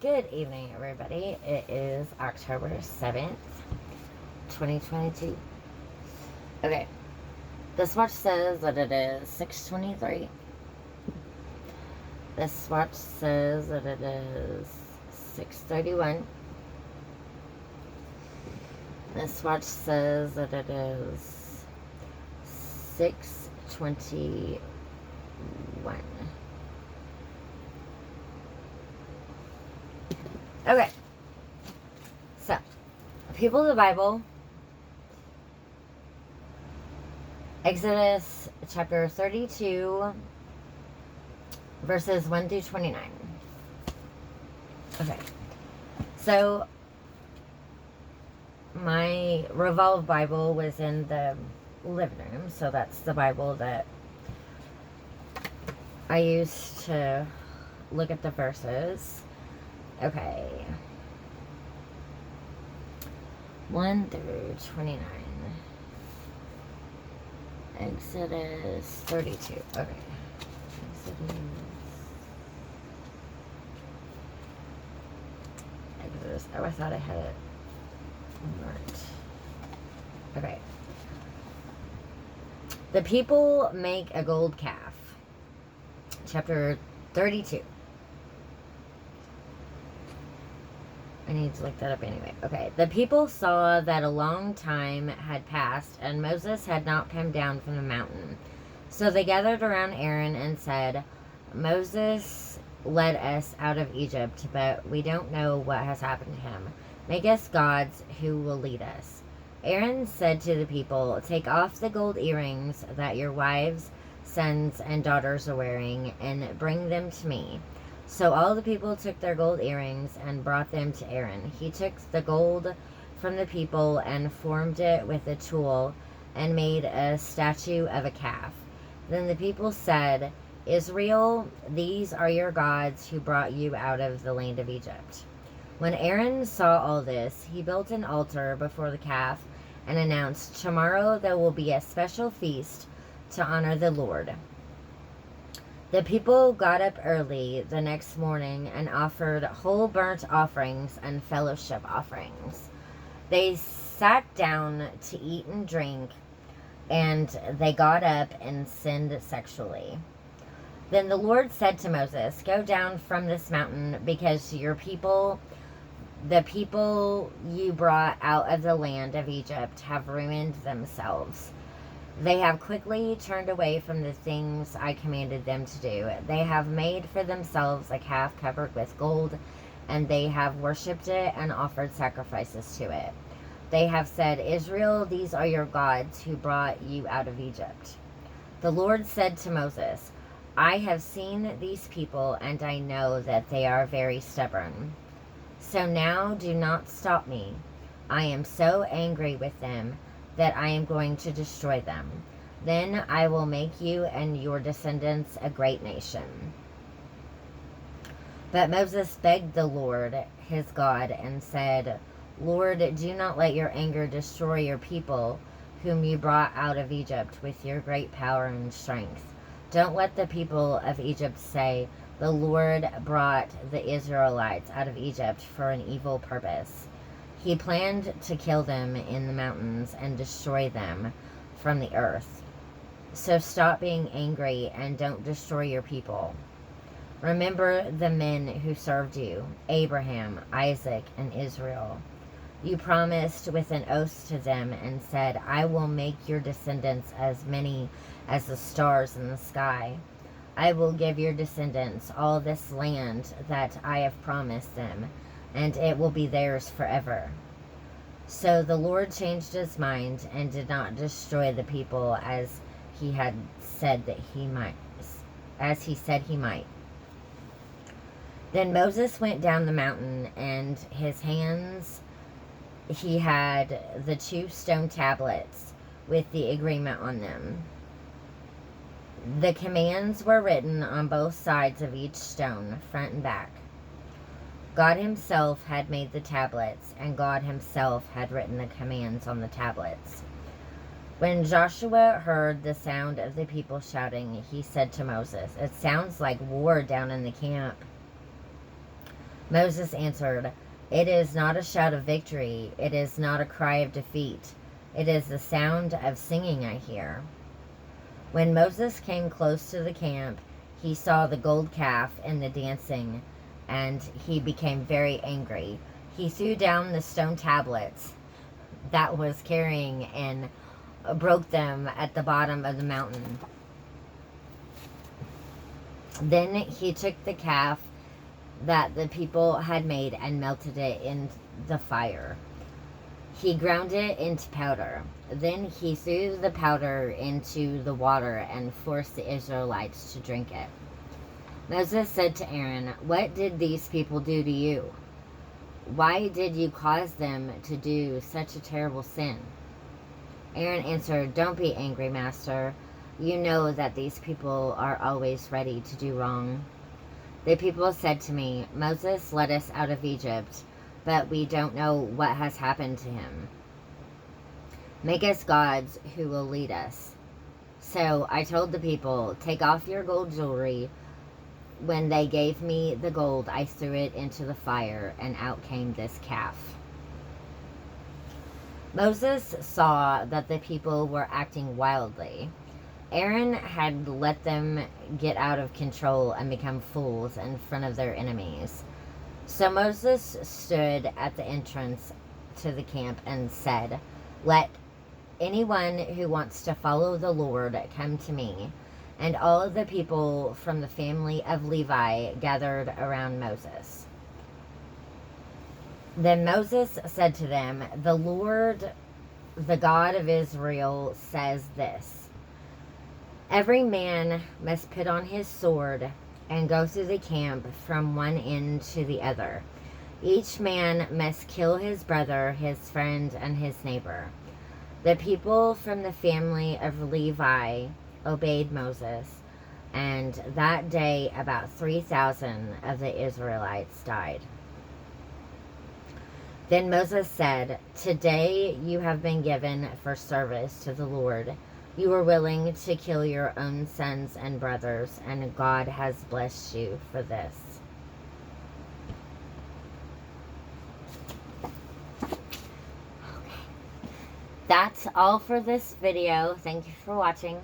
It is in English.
Good evening, everybody. It is October 7th, 2022. Okay, this watch says that it is 6:23. This watch says that it is 6:31. This watch says that it is 6:21. Okay, so people of the Bible, Exodus chapter 32, verses 1 through 29. Okay, so my Revolve Bible was in the living room, so that's the Bible that I used to look at the verses. Okay. 1 through 29. Exodus 32. Okay. Exodus. Oh, I thought I had it marked. Okay. The people make a gold calf. Chapter 32. I need to look that up anyway. Okay. The people saw that a long time had passed, and Moses had not come down from the mountain. So they gathered around Aaron and said, Moses led us out of Egypt, but we don't know what has happened to him. Make us gods who will lead us. Aaron said to the people, take off the gold earrings that your wives, sons, and daughters are wearing, and bring them to me. So all the people took their gold earrings and brought them to Aaron. He took the gold from the people and formed it with a tool and made a statue of a calf. Then the people said, Israel, these are your gods who brought you out of the land of Egypt. When Aaron saw all this, he built an altar before the calf and announced, tomorrow there will be a special feast to honor the Lord. The people got up early the next morning and offered whole burnt offerings and fellowship offerings. They sat down to eat and drink, and they got up and sinned sexually. Then the Lord said to Moses, go down from this mountain, because the people you brought out of the land of Egypt, have ruined themselves. They have quickly turned away from the things I commanded them to do. They have made for themselves a calf covered with gold, and they have worshipped it and offered sacrifices to it. They have said, Israel, these are your gods who brought you out of Egypt. The Lord said to Moses, I have seen these people, and I know that they are very stubborn. So now do not stop me. I am so angry with them that I am going to destroy them. Then I will make you and your descendants a great nation. But Moses begged the Lord, his God, and said, Lord, do not let your anger destroy your people, whom you brought out of Egypt with your great power and strength. Don't let the people of Egypt say, the Lord brought the Israelites out of Egypt for an evil purpose. He planned to kill them in the mountains and destroy them from the earth. So stop being angry and don't destroy your people. Remember the men who served you, Abraham, Isaac, and Israel. You promised with an oath to them and said, I will make your descendants as many as the stars in the sky. I will give your descendants all this land that I have promised them, and it will be theirs forever. So the Lord changed his mind and did not destroy the people as he had said that he might, as he said he might. Then Moses went down the mountain, and his hands he had the 2 stone tablets with the agreement on them. The commands were written on both sides of each stone, front and back. God himself had made the tablets, and God himself had written the commands on the tablets. When Joshua heard the sound of the people shouting, he said to Moses, it sounds like war down in the camp. Moses answered, "It is not a shout of victory. It is not a cry of defeat. It is the sound of singing I hear." When Moses came close to the camp, he saw the gold calf and the dancing, and he became very angry. He threw down the stone tablets that was carrying and broke them at the bottom of the mountain. Then he took the calf that the people had made and melted it in the fire. He ground it into powder. Then he threw the powder into the water and forced the Israelites to drink it. Moses said to Aaron, "What did these people do to you? Why did you cause them to do such a terrible sin?" Aaron answered, "Don't be angry, Master. You know that these people are always ready to do wrong. The people said to me, 'Moses led us out of Egypt, but we don't know what has happened to him. Make us gods who will lead us.' So I told the people, 'Take off your gold jewelry.' When they gave me the gold, I threw it into the fire, and out came this calf." Moses saw that the people were acting wildly. Aaron had let them get out of control and become fools in front of their enemies. So Moses stood at the entrance to the camp and said, "Let anyone who wants to follow the Lord come to me." And all of the people from the family of Levi gathered around Moses. Then Moses said to them, "The Lord, the God of Israel, says this: Every man must put on his sword and go through the camp from one end to the other. Each man must kill his brother, his friend, and his neighbor." The people from the family of Levi obeyed Moses, and that day about 3,000 of the Israelites died. Then Moses said, "Today you have been given for service to the Lord. You were willing to kill your own sons and brothers, and God has blessed you for this." Okay. That's all for this video. Thank you for watching.